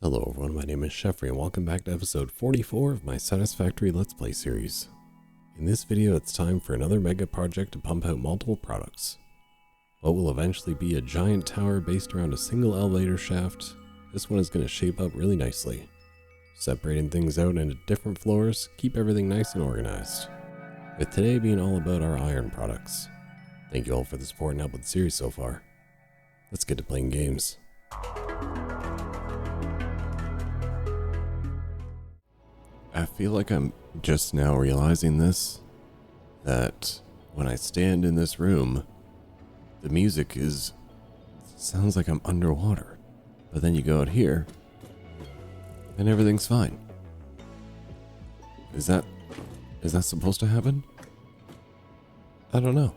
Hello everyone, my name is Sheffrey and welcome back to episode 44 of my Satisfactory Let's Play series. In this video it's time for another mega project to pump out multiple products. What will eventually be a giant tower based around a single elevator shaft, this one is going to shape up really nicely. Separating things out into different floors, keep everything nice and organized. With today being all about our iron products. Thank you all for the support and help with the series so far. Let's get to playing games. I feel like I'm just now realizing this, that when I stand in this room, the music sounds like I'm underwater. But then you go out here, and everything's fine. Is that supposed to happen? I don't know.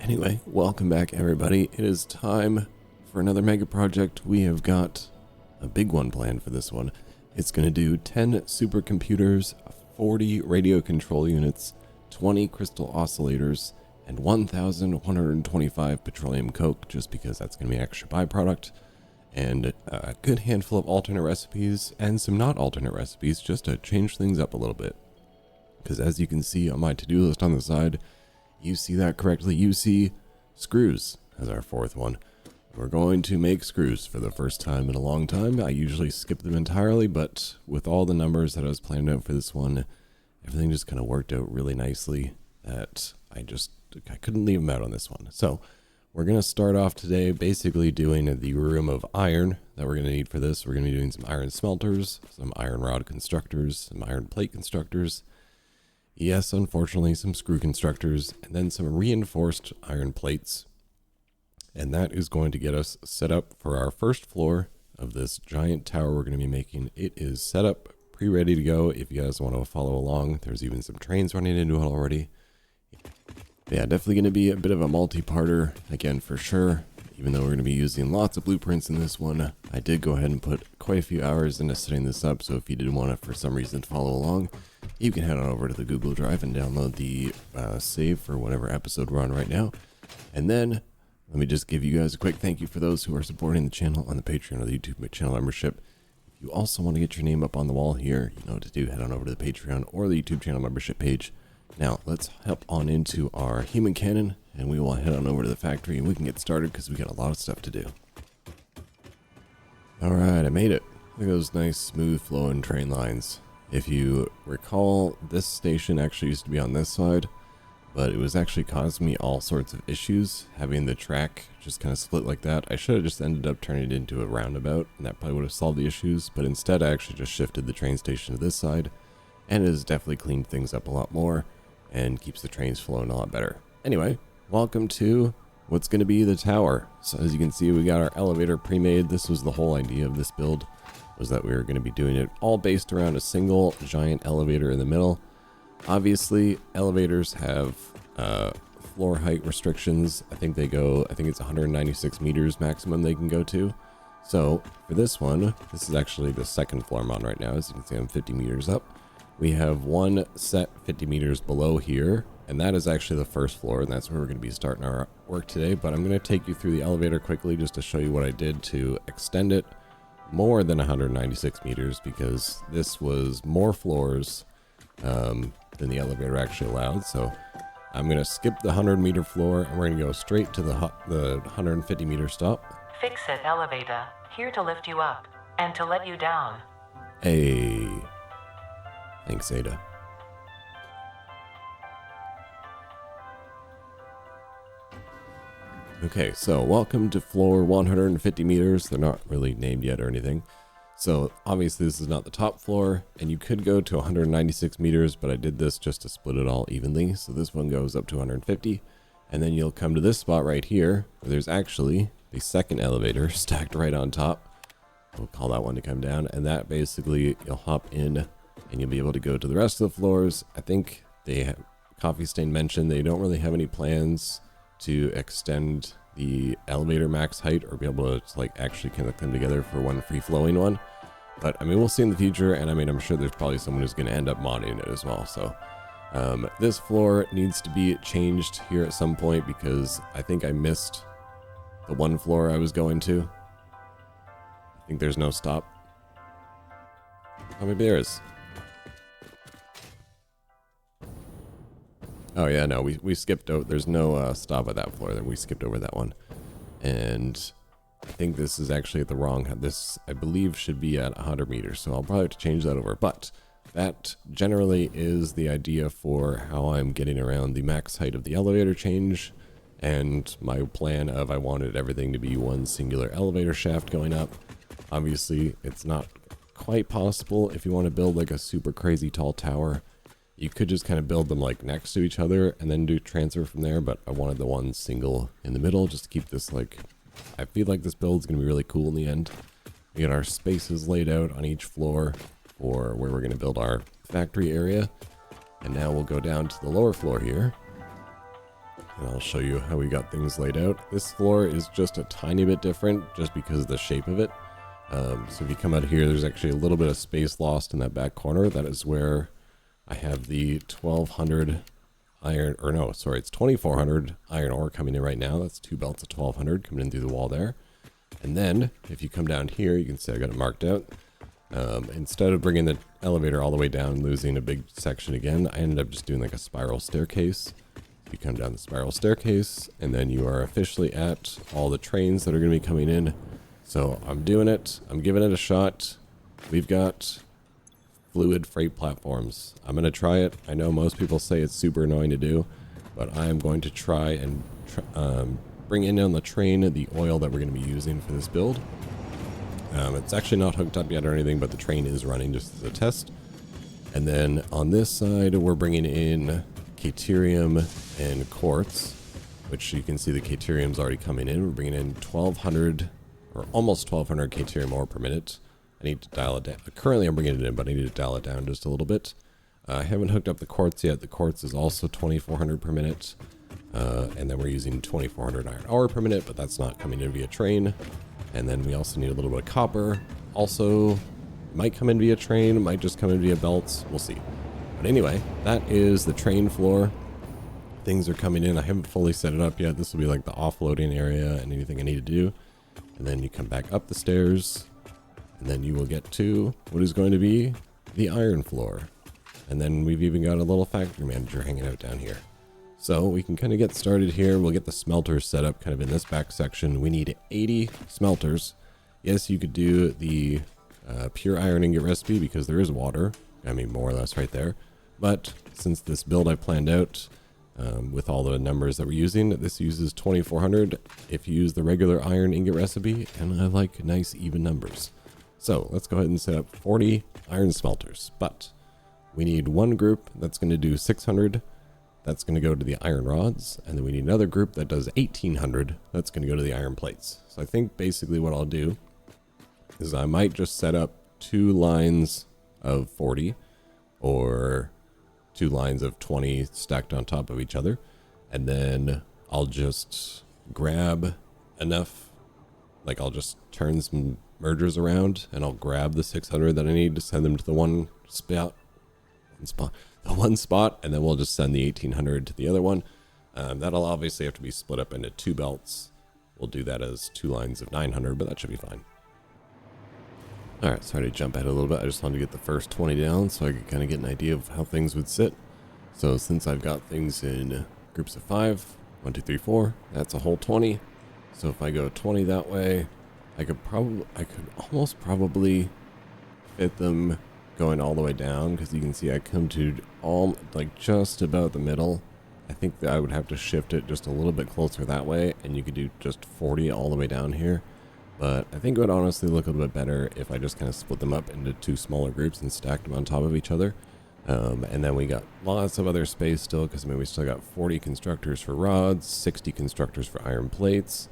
Anyway, welcome back everybody. It is time for another mega project. We have got a big one planned for this one. It's going to do 10 supercomputers, 40 radio control units, 20 crystal oscillators, and 1,125 Petroleum Coke, just because that's going to be an extra byproduct, and a good handful of alternate recipes, and some not alternate recipes, just to change things up a little bit. Because as you can see on my to-do list on the side, you see that correctly, you see screws as our fourth one. We're going to make screws for the first time in a long time. I usually skip them entirely, but with all the numbers that I was planning out for this one, everything just kind of worked out really nicely that I couldn't leave them out on this one. So we're going to start off today basically doing the room of iron that we're going to need for this. We're going to be doing some iron smelters, some iron rod constructors, some iron plate constructors. Yes, unfortunately, some screw constructors, and then some reinforced iron plates. And that is going to get us set up for our first floor of this giant tower we're going to be making. It is set up, pre-ready to go if you guys want to follow along. There's even some trains running into it already. Yeah, definitely going to be a bit of a multi-parter, again, for sure. Even though we're going to be using lots of blueprints in this one, I did go ahead and put quite a few hours into setting this up. So if you did want to, for some reason, follow along, you can head on over to the Google Drive and download the save for whatever episode we're on right now. And then let me just give you guys a quick thank you for those who are supporting the channel on the Patreon or the YouTube channel membership. If you also want to get your name up on the wall here, you know what to do. Head on over to the Patreon or the YouTube channel membership page. Now, let's hop on into our human cannon, and we will head on over to the factory, and we can get started because we got a lot of stuff to do. Alright, I made it. Look at those nice, smooth flowing train lines. If you recall, this station actually used to be on this side, but it was actually causing me all sorts of issues, having the track just kind of split like that. I should have just ended up turning it into a roundabout, and that probably would have solved the issues, but instead I actually just shifted the train station to this side, and it has definitely cleaned things up a lot more, and keeps the trains flowing a lot better. Anyway, welcome to what's going to be the tower. So as you can see, we got our elevator pre-made. This was the whole idea of this build, was that we were going to be doing it all based around a single giant elevator in the middle. Obviously, elevators have floor height restrictions. I think it's 196 meters maximum they can go to. So for this one, this is actually the second floor I'm on right now. As you can see, I'm 50 meters up. We have one set 50 meters below here, and that is actually the first floor, and that's where we're going to be starting our work today. But I'm going to take you through the elevator quickly just to show you what I did to extend it more than 196 meters, because this was more floors than the elevator actually allowed. So I'm going to skip the 100-meter floor, and we're going to go straight to the 150-meter stop. Fix it, elevator. Here to lift you up and to let you down. Hey. Thanks, Ada. Okay, so welcome to floor 150 meters. They're not really named yet or anything. So obviously this is not the top floor, and you could go to 196 meters, but I did this just to split it all evenly. So this one goes up to 150, and then you'll come to this spot right here, where there's actually the second elevator stacked right on top. We'll call that one to come down, and that basically you'll hop in, and you'll be able to go to the rest of the floors. I think Coffee Stain mentioned they don't really have any plans to extend the elevator max height or be able to like actually connect them together for one free-flowing one. But I mean, we'll see in the future, and I mean, I'm sure there's probably someone who's going to end up modding it as well. So this floor needs to be changed here at some point because I think I missed the one floor I was going to. I think there's no stop. Oh, maybe there is. Oh yeah, no, we skipped over. There's no stop at that floor. That we skipped over that one. And I think this is actually at the wrong. This, I believe, should be at 100 meters. So I'll probably have to change that over. But that generally is the idea for how I'm getting around the max height of the elevator change. And my plan of I wanted everything to be one singular elevator shaft going up. Obviously, it's not quite possible if you want to build like a super crazy tall tower. You could just kind of build them like next to each other and then do transfer from there, but I wanted the one single in the middle just to keep this like, I feel like this build's going to be really cool in the end. We got our spaces laid out on each floor for where we're going to build our factory area. And now we'll go down to the lower floor here. And I'll show you how we got things laid out. This floor is just a tiny bit different just because of the shape of it. So if you come out here, there's actually a little bit of space lost in that back corner. That is where I have the 1200 iron, or no, sorry, it's 2400 iron ore coming in right now. That's 2 belts of 1200 coming in through the wall there. And then if you come down here, you can see I got it marked out. Instead of bringing the elevator all the way down and losing a big section again, I ended up just doing like a spiral staircase. You come down the spiral staircase, and then you are officially at all the trains that are going to be coming in. So I'm doing it. I'm giving it a shot. We've got fluid freight platforms. I'm going to try it. I know most people say it's super annoying to do, but I am going to try and bring in on the train the oil that we're going to be using for this build. It's actually not hooked up yet or anything, but the train is running just as a test. And then on this side, we're bringing in Caterium and quartz, which you can see the Caterium's already coming in. We're bringing in 1200 or almost 1200 Caterium ore per minute. I need to dial it down. Currently I'm bringing it in, but I need to dial it down just a little bit. I haven't hooked up the quartz yet. The quartz is also 2400 per minute. And then we're using 2400 iron ore per minute, but that's not coming in via train. And then we also need a little bit of copper. Also, might come in via train, might just come in via belts. We'll see. But anyway, that is the train floor. Things are coming in. I haven't fully set it up yet. This will be like the offloading area and anything I need to do. And then you come back up the stairs. And then you will get to what is going to be the iron floor. And then we've even got a little factory manager hanging out down here. So we can kind of get started here. We'll get the smelters set up kind of in this back section. We need 80 smelters. Yes, you could do the pure iron ingot recipe because there is water. I mean, more or less right there. But since this build I planned out with all the numbers that we're using, this uses 2400 if you use the regular iron ingot recipe. And I like nice even numbers. So let's go ahead and set up 40 iron smelters. But we need one group that's going to do 600. That's going to go to the iron rods. And then we need another group that does 1800. That's going to go to the iron plates. So I think basically what I'll do is I might just set up 2 lines of 40 or 2 lines of 20 stacked on top of each other. And then I'll just grab enough, like I'll just turn some mergers around and I'll grab the 600 that I need to send them to the one spot, and then we'll just send the 1800 to the other one. That'll obviously have to be split up into 2 belts. We'll do that as 2 lines of 900, but that should be fine. Alright, sorry to jump ahead a little bit. I just wanted to get the first 20 down so I could kind of get an idea of how things would sit. So since I've got things in groups of 5, 1, 2, 3, 4, that's a whole 20. So if I go 20 that way, I could almost probably fit them going all the way down, because you can see I come to all like just about the middle. I think that I would have to shift it just a little bit closer that way, and you could do just 40 all the way down here. But I think it would honestly look a little bit better if I just kind of split them up into 2 smaller groups and stacked them on top of each other. And then we got lots of other space still, because I mean we still got 40 constructors for rods, 60 constructors for iron plates.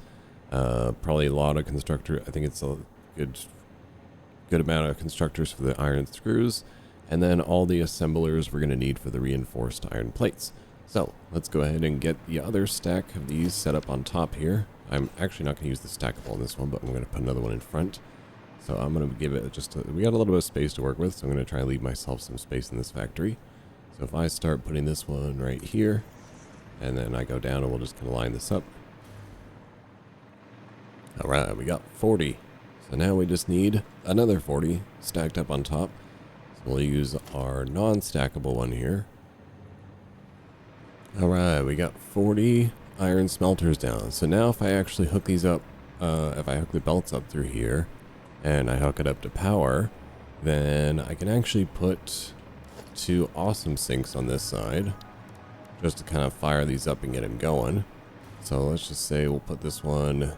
Probably a lot of constructor. I think it's a good amount of constructors for the iron screws, and then all the assemblers we're going to need for the reinforced iron plates. So let's go ahead and get the other stack of these set up on top here. I'm actually not going to use the stackable on this one, but I'm going to put another one in front. So I'm going to give it we got a little bit of space to work with, so I'm going to try and leave myself some space in this factory. So if I start putting this one right here, and then I go down and we'll just kind of line this up. Alright, we got 40 So now we just need another 40 stacked up on top. So we'll use our non-stackable one here. Alright, we got 40 iron smelters down. So now if I actually hook these up, if I hook the belts up through here, and I hook it up to power, then I can actually put 2 awesome sinks on this side, just to kind of fire these up and get them going. So let's just say we'll put this one,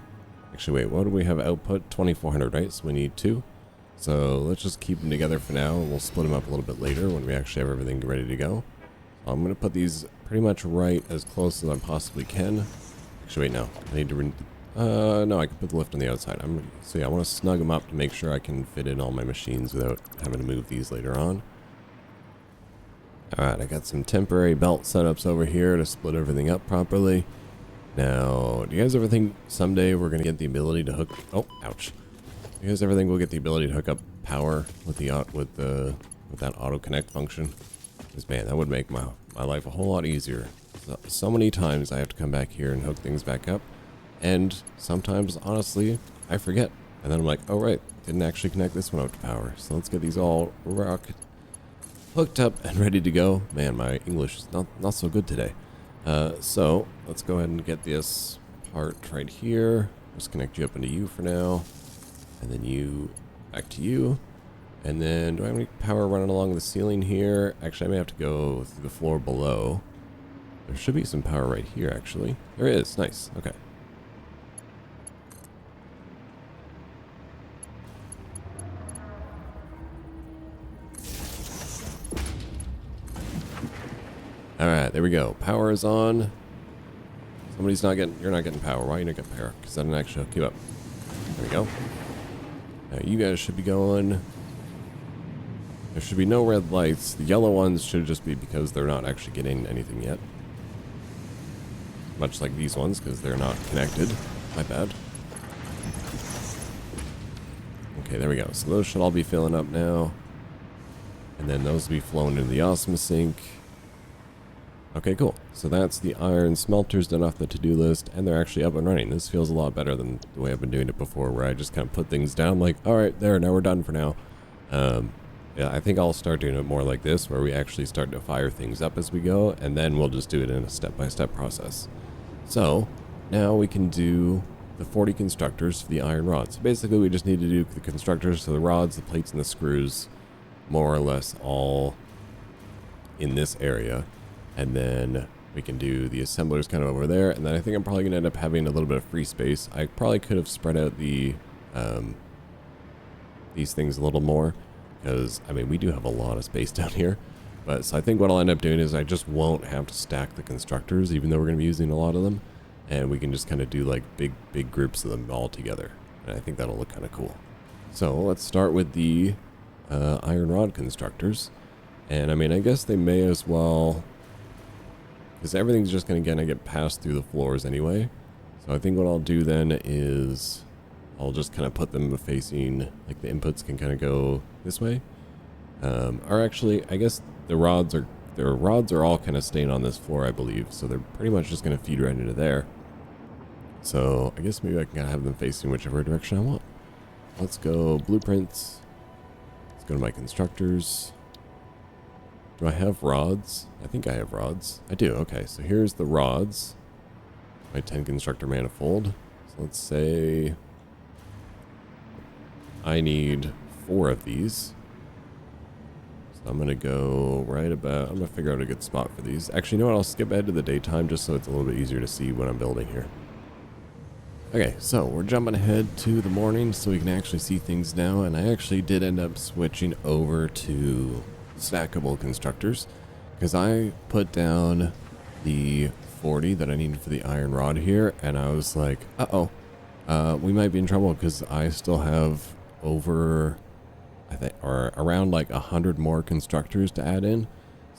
actually wait, what do we have output? 2400, right? So we need 2. So let's just keep them together for now, and we'll split them up a little bit later when we actually have everything ready to go. So I'm going to put these pretty much right as close as I possibly can. Actually wait, no, I need to no, I can put the lift on the outside. So yeah, I want to snug them up to make sure I can fit in all my machines without having to move these later on. Alright, I got some temporary belt setups over here to split everything up properly. Now, do you guys ever think someday we're going to get the ability to hook... Oh, ouch. Do you guys ever think we'll get the ability to hook up power with that auto connect function? Because man, that would make my life a whole lot easier. So many times I have to come back here and hook things back up. And sometimes, honestly, I forget. And then I'm like, oh right, didn't actually connect this one up to power. So let's get these all hooked up and ready to go. Man, my English is not so good today. So let's go ahead and get this part right here. Just connect you up into you for now. And then you back to you. And then do I have any power running along the ceiling here? Actually, I may have to go through the floor below. There should be some power right here, actually. There is. Nice. Okay. Alright, there we go. Power is on. Somebody's not getting... You're not getting power. Why are you not getting power? Because I didn't actually hook you up. There we go. Now you guys should be going... There should be no red lights. The yellow ones should just be because they're not actually getting anything yet. Much like these ones, because they're not connected. My bad. Okay, there we go. So those should all be filling up now. And then those will be flowing into the awesome sink. Okay, cool. So that's the iron smelters done off the to-do list, and they're actually up and running. This feels a lot better than the way I've been doing it before, where I just kind of put things down like, all right, there, now we're done for now. Yeah, I think I'll start doing it more like this, where we actually start to fire things up as we go, and then we'll just do it in a step-by-step process. So now we can do the 40 constructors for the iron rods. So basically, we just need to do the constructors, so the rods, the plates, and the screws, more or less all in this area. And then we can do the assemblers kind of over there. And then I think I'm probably going to end up having a little bit of free space. I probably could have spread out the these things a little more. Because, I mean, we do have a lot of space down here. But so I think what I'll end up doing is I just won't have to stack the constructors, even though we're going to be using a lot of them. And we can just kind of do like big groups of them all together. And I think that'll look kind of cool. So let's start with the iron rod constructors. And I mean, I guess they may as well... Because everything's just going to get passed through the floors anyway. So I think what I'll do then is I'll just kind of put them facing, like the inputs can kind of go this way. Or actually, I guess the rods are all kind of staying on this floor, I believe. So they're pretty much just going to feed right into there. So I guess maybe I can kind of have them facing whichever direction I want. Let's go blueprints. Let's go to my constructors. Do I have rods? I think I have rods. I do. Okay, so here's the rods. My 10 constructor manifold. So let's say I need 4 of these. So I'm going to go right about... I'm going to figure out a good spot for these. Actually, you know what? I'll skip ahead to the daytime just so it's a little bit easier to see what I'm building here. Okay, so we're jumping ahead to the morning so we can actually see things now. And I actually did end up switching over to stackable constructors because I put down the 40 that I needed for the iron rod here, and I was like, we might be in trouble because I still have over, I think, or around like 100 more constructors to add in.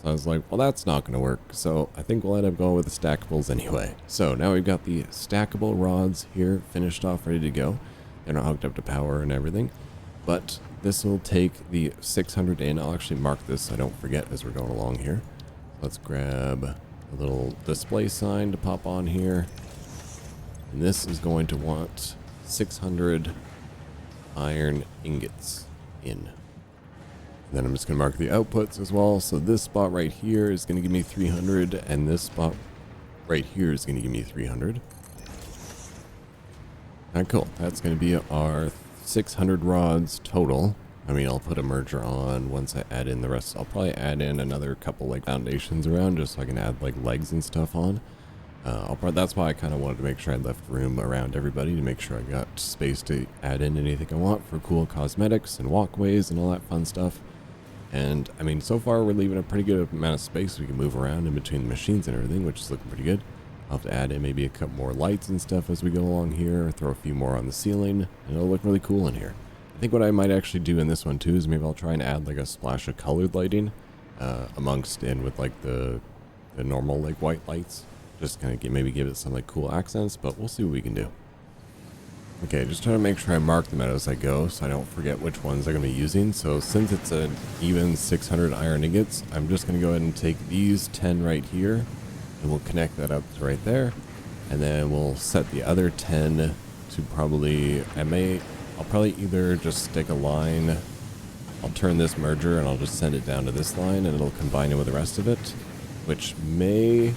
So I was like, well, that's not going to work. So I think we'll end up going with the stackables anyway. So now we've got the stackable rods here finished off, ready to go. They're not hooked up to power and everything, but this will take the 600 in. I'll actually mark this so I don't forget as we're going along here. Let's grab a little display sign to pop on here. And this is going to want 600 iron ingots in. Then I'm just going to mark the outputs as well. So this spot right here is going to give me 300, and this spot right here is going to give me 300. Alright, cool. That's going to be our 600 rods total. I mean, I'll put a merger on once I add in the rest. I'll probably add in another couple like foundations around just so I can add like legs and stuff on. That's why I kind of wanted to make sure I left room around everybody to make sure I got space to add in anything I want for cool cosmetics and walkways and all that fun stuff. And I mean, so far we're leaving a pretty good amount of space we can move around in between the machines and everything, which is looking pretty good. I'll have to add in maybe a couple more lights and stuff as we go along here, throw a few more on the ceiling, and it'll look really cool in here. I think what I might actually do in this one too is maybe I'll try and add like a splash of colored lighting amongst in with like the normal like white lights. Just kind of maybe give it some like cool accents, but we'll see what we can do. Okay, just trying to make sure I mark them out as I go so I don't forget which ones I'm going to be using. So since it's an even 600 iron ingots, I'm just going to go ahead and take these 10 right here and we'll connect that up to right there. And then we'll set the other 10 to probably, I'll probably either just stick a line, I'll turn this merger and I'll just send it down to this line and it'll combine it with the rest of it, which may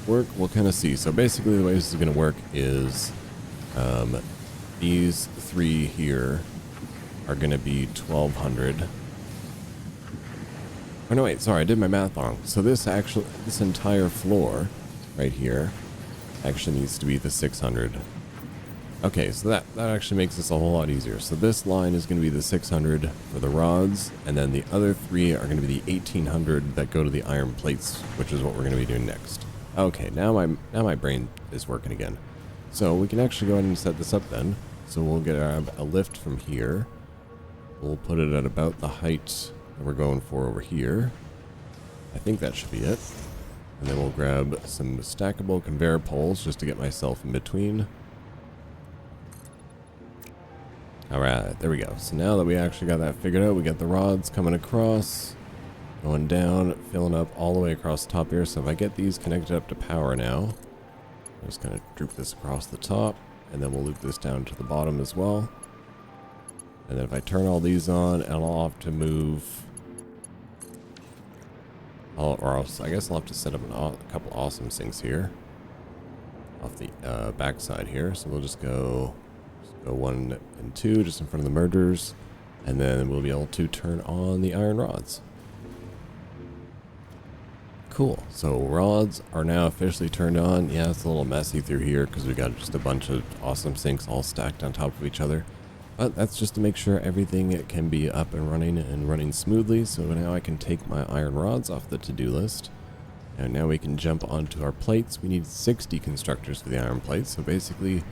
work. We'll kind of see. So basically the way this is going to work is these three here are going to be 1200. Oh no, wait, sorry, I did my math wrong. So this entire floor right here actually needs to be the 600. Okay, so that actually makes this a whole lot easier. So this line is going to be the 600 for the rods, and then the other three are going to be the 1800 that go to the iron plates, which is what we're going to be doing next. Okay, now my brain is working again. So we can actually go ahead and set this up then. So we'll get a lift from here. We'll put it at about the height that we're going for over here. I think that should be it. And then we'll grab some stackable conveyor poles just to get myself in between. Alright, there we go. So now that we actually got that figured out, we got the rods coming across, going down, filling up all the way across the top here. So if I get these connected up to power now, I'm just going to droop this across the top, and then we'll loop this down to the bottom as well. And then if I turn all these on, and I'll have to move, or else I guess I'll have to set up a couple awesome sinks here off the back side here. So we'll just go 1 and 2 just in front of the mergers, and then we'll be able to turn on the iron rods. Cool. So rods are now officially turned on. Yeah, it's a little messy through here because we got just a bunch of awesome sinks all stacked on top of each other. But that's just to make sure everything can be up and running smoothly. So now I can take my iron rods off the to-do list. And now we can jump onto our plates. We need 60 constructors for the iron plates. So basically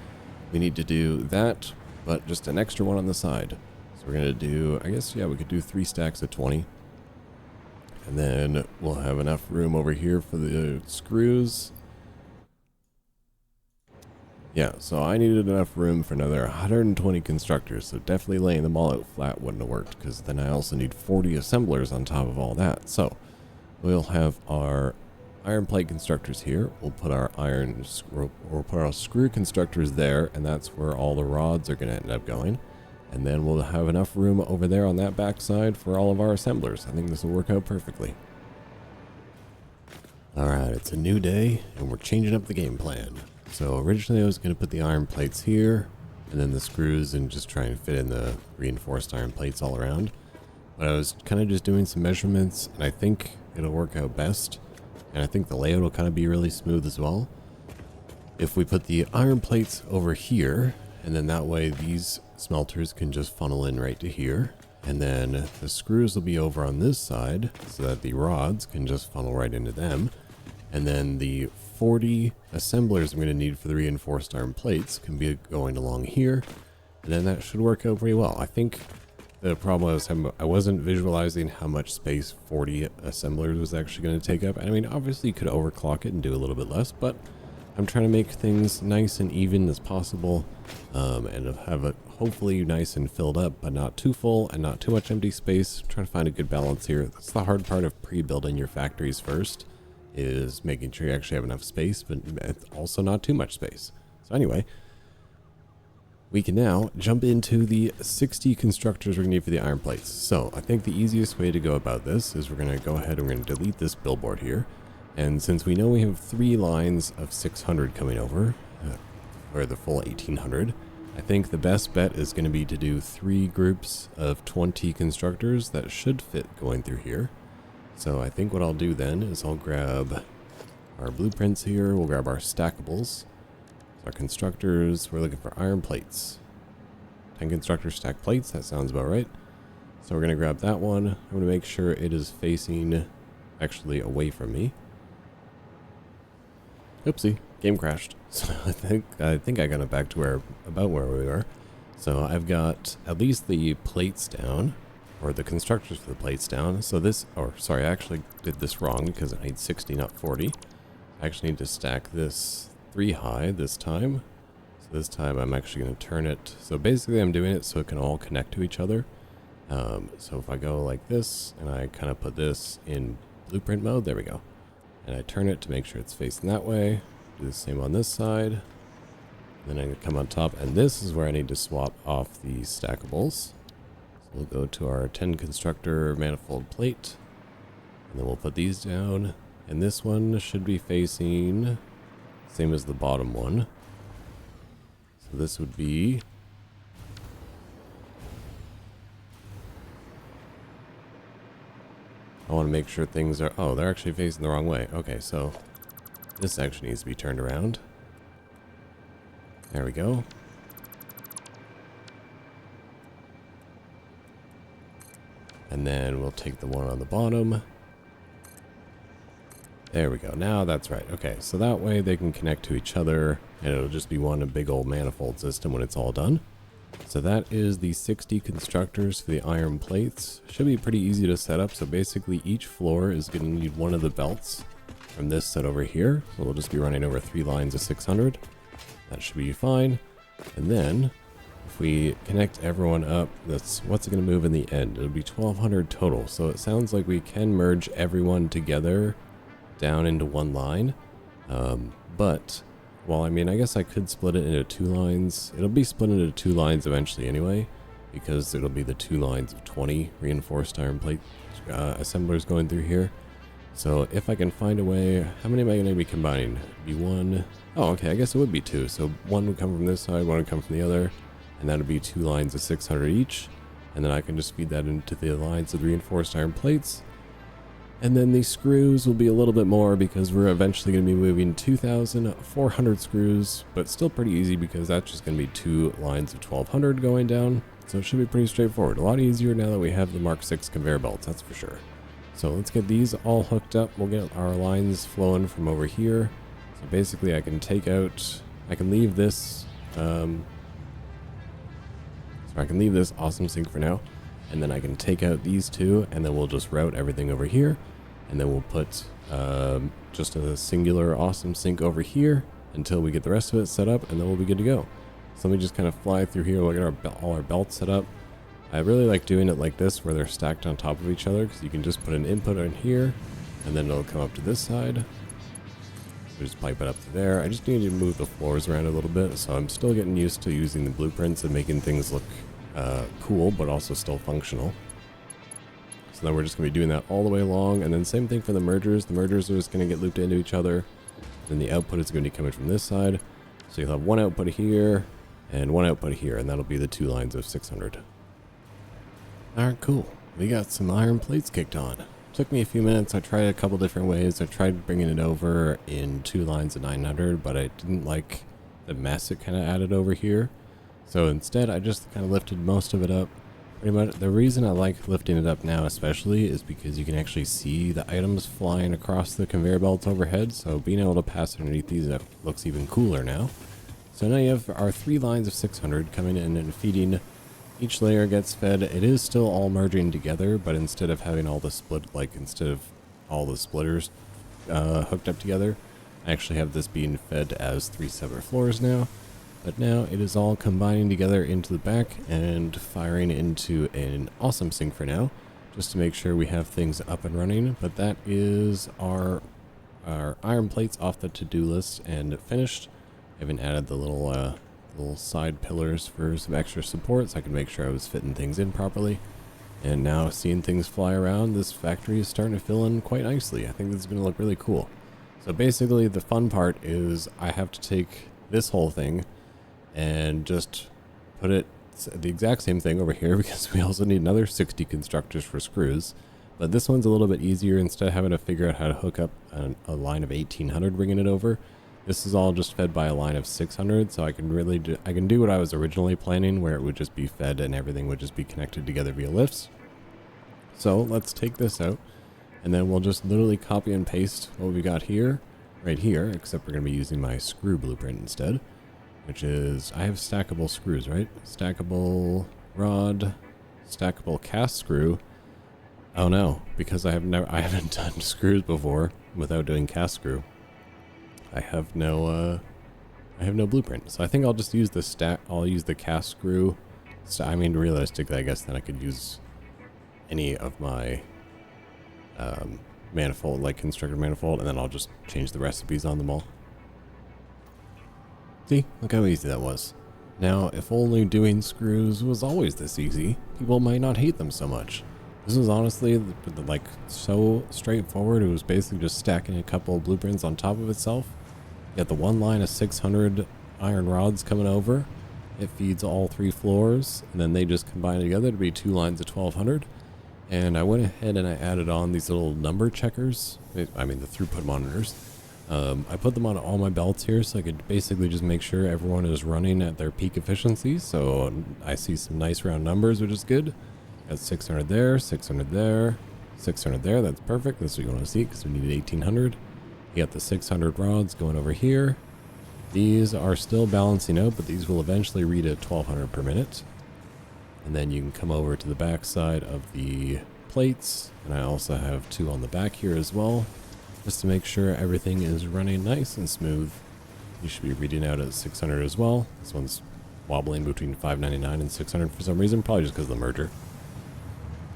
we need to do that, but just an extra one on the side. So we're going to do, I guess, yeah, we could do 3 stacks of 20. And then we'll have enough room over here for the screws. Yeah, so I needed enough room for another 120 constructors, so definitely laying them all out flat wouldn't have worked, because then I also need 40 assemblers on top of all that. So we'll have our iron plate constructors here. We'll put our screw constructors there, and that's where all the rods are going to end up going. And then we'll have enough room over there on that back side for all of our assemblers. I think this will work out perfectly. Alright, it's a new day, and we're changing up the game plan. So originally I was going to put the iron plates here, and then the screws, and just try and fit in the reinforced iron plates all around. But I was kind of just doing some measurements, and I think it'll work out best. And I think the layout will kind of be really smooth as well. If we put the iron plates over here, and then that way these smelters can just funnel in right to here. And then the screws will be over on this side so that the rods can just funnel right into them. And then the 40 assemblers I'm going to need for the reinforced iron plates can be going along here. And then that should work out pretty well. I think the problem I was having, I wasn't visualizing how much space 40 assemblers was actually going to take up. And I mean, obviously you could overclock it and do a little bit less, but I'm trying to make things nice and even as possible, and have it hopefully nice and filled up, but not too full and not too much empty space. Trying to find a good balance here. That's the hard part of pre-building your factories first, is making sure you actually have enough space, but also not too much space. So anyway, we can now jump into the 60 constructors we're going to need for the iron plates. So I think the easiest way to go about this is we're going to go ahead and we're going to delete this billboard here. And since we know we have 3 lines of 600 coming over, or the full 1800, I think the best bet is going to be to do 3 groups of 20 constructors that should fit going through here. So I think what I'll do then is I'll grab our blueprints here, we'll grab our stackables. Our constructors, we're looking for iron plates. 10 constructors stack plates, that sounds about right. So we're going to grab that one. I'm going to make sure it is facing actually away from me. Oopsie, game crashed. So I think I got it back to about where we were. So I've got at least the plates down, or the constructors for the plates down. So this, or sorry, I actually did this wrong because I need 60, not 40. I actually need to stack this 3 high this time. So this time I'm actually going to turn it. So basically I'm doing it so it can all connect to each other. So if I go like this and I kind of put this in blueprint mode, there we go. And I turn it to make sure it's facing that way. Do the same on this side. Then I'm going to come on top, and this is where I need to swap off the stackables. So we'll go to our 10 constructor manifold plate. And then we'll put these down. And this one should be facing same as the bottom one. So this would be I want to make sure things are, oh, they're actually facing the wrong way. Okay, so this actually needs to be turned around. There we go. And then we'll take the one on the bottom. There we go. Now that's right. Okay, so that way they can connect to each other, and it'll just be one big old manifold system when it's all done. So that is the 60 constructors for the iron plates. Should be pretty easy to set up. So basically each floor is going to need one of the belts from this set over here. So we'll just be running over 3 lines of 600. That should be fine. And then if we connect everyone up, that's what's going to move in the end. It'll be 1200 total. So it sounds like we can merge everyone together down into one line. But, well, I mean, I guess I could split it into 2 lines. It'll be split into 2 lines eventually anyway, because it'll be the 2 lines of 20 reinforced iron plate assemblers going through here. So if I can find a way, how many am I going to be combining? It'd be 1. Oh, okay, I guess it would be 2. So 1 would come from this side, 1 would come from the other, and that would be 2 lines of 600 each. And then I can just feed that into the lines of reinforced iron plates. And then the screws will be a little bit more because we're eventually going to be moving 2,400 screws, but still pretty easy because that's just going to be 2 lines of 1,200 going down. So it should be pretty straightforward. A lot easier now that we have the Mark 6 conveyor belts, that's for sure. So let's get these all hooked up. We'll get our lines flowing from over here. So basically I can take out, I can leave this, so I can leave this awesome sink for now. And then I can take out these 2, and then we'll just route everything over here. And then we'll put just a singular awesome sink over here until we get the rest of it set up, and then we'll be good to go. So let me just kind of fly through here, look at all our belts set up. I really like doing it like this, where they're stacked on top of each other, because you can just put an input in here, and then it'll come up to this side. So just pipe it up to there. I just need to move the floors around a little bit, so I'm still getting used to using the blueprints and making things look cool, but also still functional. So then we're just going to be doing that all the way along, and then same thing for the mergers. The mergers are just going to get looped into each other. Then the output is going to be coming from this side. So you'll have 1 output here and 1 output here, and that'll be the 2 lines of 600. Alright, cool. We got some iron plates kicked on. Took me a few minutes. I tried a couple different ways. I tried bringing it over in 2 lines of 900, but I didn't like the mess it kind of added over here. So instead, I just kind of lifted most of it up. Pretty much, the reason I like lifting it up now especially is because you can actually see the items flying across the conveyor belts overhead. So being able to pass underneath these looks even cooler now. So now you have our 3 lines of 600 coming in and feeding. Each layer gets fed. It is still all merging together, but instead of having all the instead of all the splitters hooked up together, I actually have this being fed as 3 separate floors now. But now it is all combining together into the back and firing into an awesome sink for now, just to make sure we have things up and running. But that is our iron plates off the to-do list and finished. I haven't added the little little side pillars for some extra support so I can make sure I was fitting things in properly. And now seeing things fly around, this factory is starting to fill in quite nicely. I think this is going to look really cool. So basically the fun part is I have to take this whole thing and just put it the exact same thing over here because we also need another 60 constructors for screws. But this one's a little bit easier. Instead of having to figure out how to hook up a line of 1800 bringing it over, this is all just fed by a line of 600. So I can really do what I was originally planning, where it would just be fed and everything would just be connected together via lifts. So let's take this out, and then we'll just literally copy and paste what we got here, right here, except we're going to be using my screw blueprint instead, which is, I have stackable screws, right? Stackable rod, stackable cast screw. Oh no, because I haven't done screws before without doing cast screw. I have no blueprint. So I think I'll just use I'll use the cast screw. I mean, realistically, I guess then I could use any of my manifold, like constructed manifold, and then I'll just change the recipes on them all. See, look how easy that was. Now, if only doing screws was always this easy, people might not hate them so much. This was honestly like so straightforward. It was basically just stacking a couple of blueprints on top of itself. You got the one line of 600 iron rods coming over. It feeds all 3 floors, and then they just combine together to be 2 lines of 1200. And I went ahead and I added on these little number checkers. I mean the throughput monitors. I put them on all my belts here so I could basically just make sure everyone is running at their peak efficiency. So I see some nice round numbers, which is good. Got 600 there, 600 there, 600 there. That's perfect. That's what you want to see because we needed 1800. You got the 600 rods going over here. These are still balancing out, but these will eventually read at 1200 per minute. And then you can come over to the back side of the plates. And I also have 2 on the back here as well, just to make sure everything is running nice and smooth. You should be reading out at 600 as well. This one's wobbling between 599 and 600 for some reason, probably just because of the merger.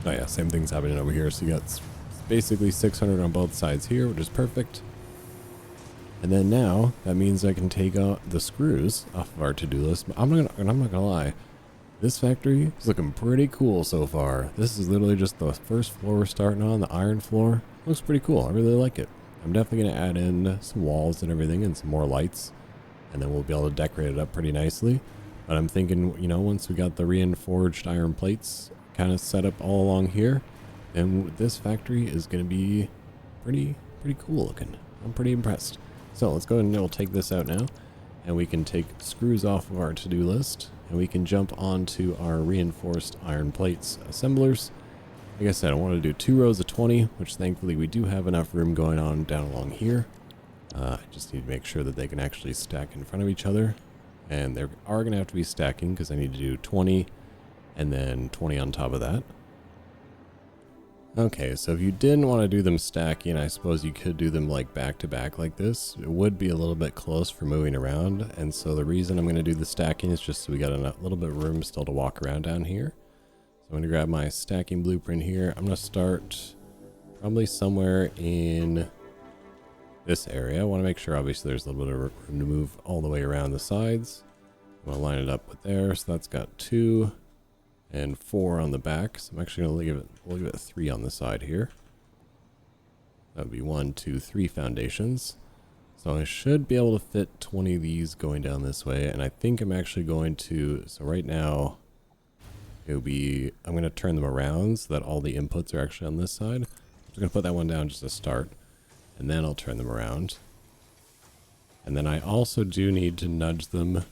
Oh yeah, same thing's happening over here. So you got basically 600 on both sides here, which is perfect. And then now that means I can take out the screws off of our to-do list. I'm not gonna lie, this factory is looking pretty cool so far. This is literally just the first floor we're starting on, the iron floor. Looks pretty cool. I really like it. I'm definitely gonna add in some walls and everything and some more lights, and then we'll be able to decorate it up pretty nicely. But I'm thinking, you know, once we got the reinforged iron plates kind of set up all along here, and this factory is going to be pretty cool looking. I'm pretty impressed. So let's go ahead and we'll take this out now, and we can take screws off of our to-do list, and we can jump onto our reinforced iron plates assemblers. Like I said, I want to do 2 rows of 20, which thankfully we do have enough room going on down along here. I just need to make sure that they can actually stack in front of each other, and they are going to have to be stacking because I need to do 20 and then 20 on top of that. Okay, so if you didn't want to do them stacking, I suppose you could do them like back to back like this. It would be a little bit close for moving around, and so the reason I'm going to do the stacking is just so we got a little bit of room still to walk around down here. So I'm going to grab my stacking blueprint here. I'm going to start probably somewhere in this area. I want to make sure obviously there's a little bit of room to move all the way around the sides. I'm going to line it up with there, so that's got 2 and 4 on the back. So I'm actually going to we'll give it 3 on the side here. That would be 1, 2, 3 foundations. So I should be able to fit 20 of these going down this way. And I think I'm actually going to, so right now it'll be, I'm going to turn them around so that all the inputs are actually on this side. I'm just going to put that one down just to start, and then I'll turn them around. And then I also do need to nudge them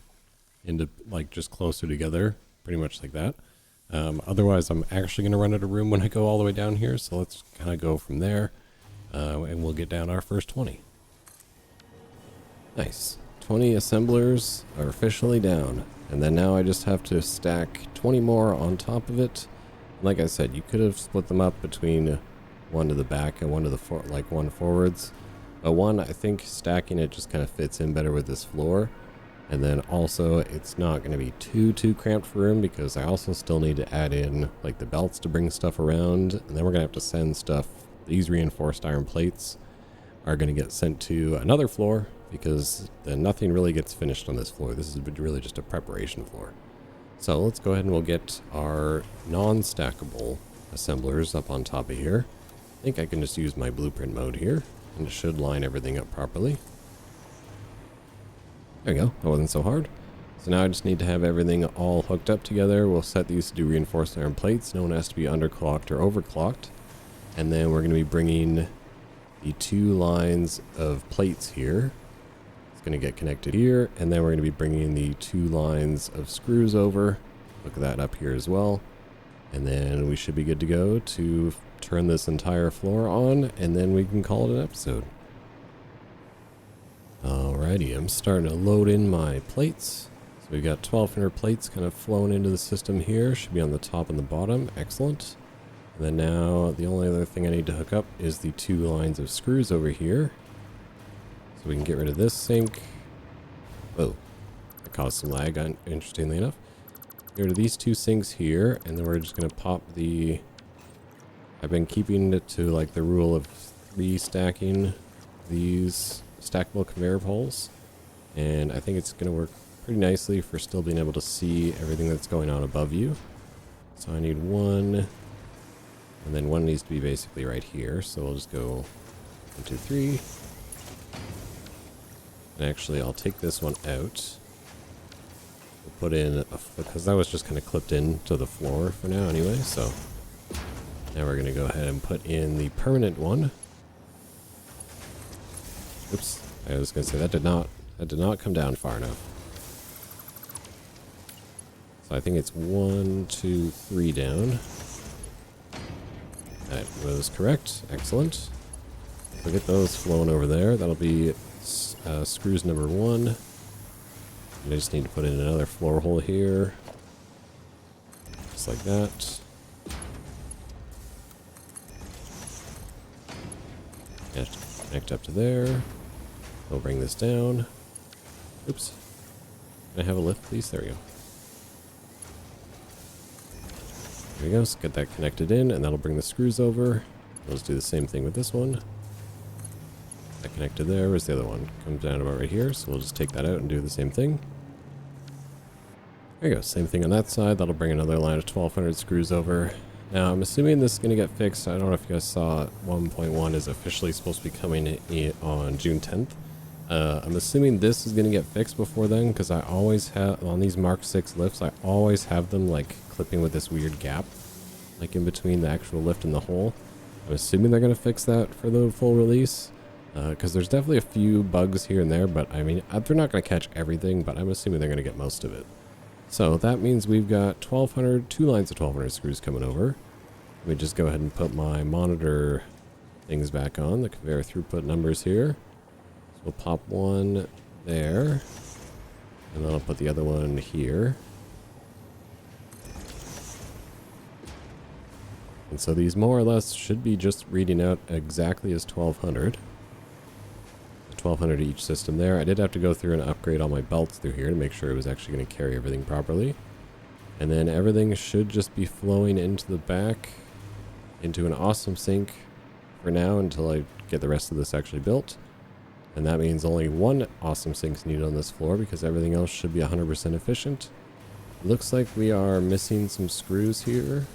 into like just closer together, pretty much like that. Otherwise, I'm actually going to run out of room when I go all the way down here. So let's kind of go from there, and we'll get down our first 20. Nice. 20 assemblers are officially down. And then now I just have to stack 20 more on top of it. Like I said, you could have split them up between 1 to the back and 1 to the one forwards. But one, I think stacking it just kind of fits in better with this floor. And then also it's not going to be too cramped for room, because I also still need to add in like the belts to bring stuff around. And then we're going to have to send stuff. These reinforced iron plates are going to get sent to another floor because then nothing really gets finished on this floor. This is really just a preparation floor. So let's go ahead and we'll get our non-stackable assemblers up on top of here. I think I can just use my blueprint mode here, and it should line everything up properly. There we go. That wasn't so hard. So now I just need to have everything all hooked up together. We'll set these to do reinforced iron plates. No one has to be underclocked or overclocked. And then we're going to be bringing the 2 lines of plates here. It's going to get connected here. And then we're going to be bringing the 2 lines of screws over. Look at that up here as well. And then we should be good to go to turn this entire floor on. And then we can call it an episode. Alrighty, I'm starting to load in my plates. So we've got 1,200 plates kind of flowing into the system here. Should be on the top and the bottom. Excellent. And then now the only other thing I need to hook up is the 2 lines of screws over here. So we can get rid of this sink. Whoa, that caused some lag, interestingly enough. Get rid of these 2 sinks here, and then we're just going to pop the... I've been keeping it to like the rule of 3 stacking these stackable conveyor poles, and I think it's going to work pretty nicely for still being able to see everything that's going on above you. So I need 1, and then 1 needs to be basically right here, so we'll just go 1, 2, 3. And actually I'll take this one out. We'll put in because that was just kind of clipped into the floor for now anyway, so now we're going to go ahead and put in the permanent one. Oops, I was going to say that did not come down far enough. So I think it's 1, 2, 3 down. That was correct. Excellent. We'll get those flowing over there. That'll be screws number 1. And I just need to put in another floor hole here. Just like that. Yeah, connect up to there. We'll bring this down. Oops. Can I have a lift, please? There we go. There we go. Let's get that connected in, and that'll bring the screws over. Let's do the same thing with this one. That connected there. Where's the other one? Comes down about right here, so we'll just take that out and do the same thing. There you go. Same thing on that side. That'll bring another line of 1,200 screws over. Now, I'm assuming this is going to get fixed. I don't know if you guys saw 1.1 is officially supposed to be coming in on June 10th. I'm assuming this is going to get fixed before then, because I always have, on these Mark 6 lifts, I always have them like clipping with this weird gap, like in between the actual lift and the hole. I'm assuming they're going to fix that for the full release, because there's definitely a few bugs here and there, but I mean, they're not going to catch everything, but I'm assuming they're going to get most of it. So that means we've got 1,200, 2 lines of 1,200 screws coming over. Let me just go ahead and put my monitor things back on, the conveyor throughput numbers here. So we'll pop one there, and then I'll put the other one here. And so these more or less should be just reading out exactly as 1,200. 1,200 each system there. I did have to go through and upgrade all my belts through here to make sure it was actually going to carry everything properly. And then everything should just be flowing into the back, into an awesome sink for now until I get the rest of this actually built. And that means only 1 awesome sink's needed on this floor because everything else should be 100% efficient. Looks like we are missing some screws here.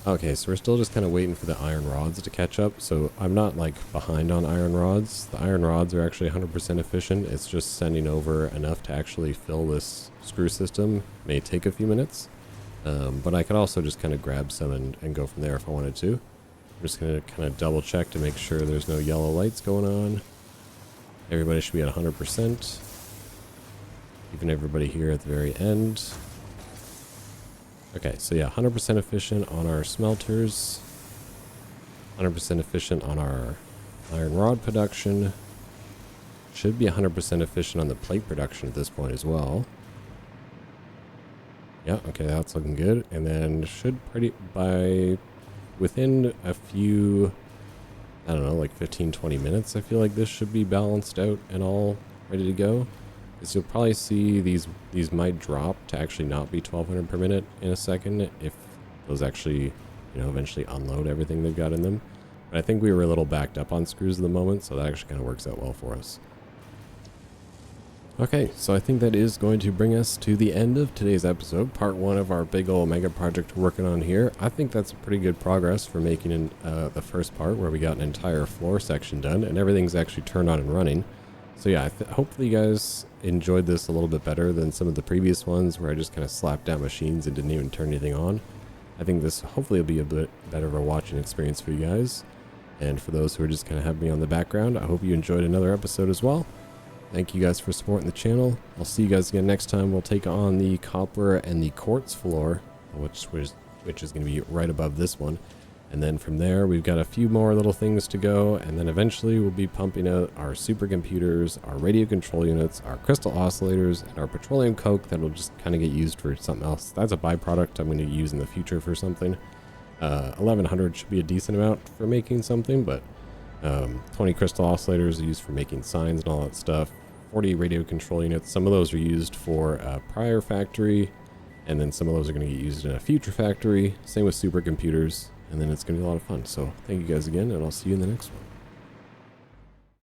Okay, so we're still just kind of waiting for the iron rods to catch up. So I'm not like behind on iron rods. The iron rods are actually 100% efficient. It's just sending over enough to actually fill this screw system. May take a few minutes. But I could also just kind of grab some and go from there if I wanted to. I'm just going to kind of double check to make sure there's no yellow lights going on. Everybody should be at 100%. Even everybody here at the very end. Okay, so yeah, 100% efficient on our smelters. 100% efficient on our iron rod production. Should be 100% efficient on the plate production at this point as well. Yeah, okay, that's looking good. And then should within a few, I don't know, like 15-20 minutes, I feel like this should be balanced out and all ready to go. Because you'll probably see these might drop to actually not be 1,200 per minute in a second if those actually, eventually unload everything they've got in them. But I think we were a little backed up on screws at the moment, so that actually kind of works out well for us. Okay, so I think that is going to bring us to the end of today's episode, part 1 of our big old mega project we're working on here. I think that's pretty good progress for making the first part where we got an entire floor section done and everything's actually turned on and running. So yeah, hopefully you guys enjoyed this a little bit better than some of the previous ones where I just kind of slapped down machines and didn't even turn anything on. I think this hopefully will be a bit better of a watching experience for you guys. And for those who are just kind of having me on the background, I hope you enjoyed another episode as well. Thank you guys for supporting the channel. I'll see you guys again next time. We'll take on the copper and the quartz floor, which is going to be right above this one. And then from there, we've got a few more little things to go. And then eventually we'll be pumping out our supercomputers, our radio control units, our crystal oscillators, and our petroleum coke that will just kind of get used for something else. That's a byproduct I'm going to use in the future for something. 1100 should be a decent amount for making something, but 20 crystal oscillators are used for making signs and all that stuff. 40 radio control units. Some of those are used for a prior factory, and then some of those are going to get used in a future factory. Same with supercomputers, and then it's going to be a lot of fun. So thank you guys again, and I'll see you in the next one.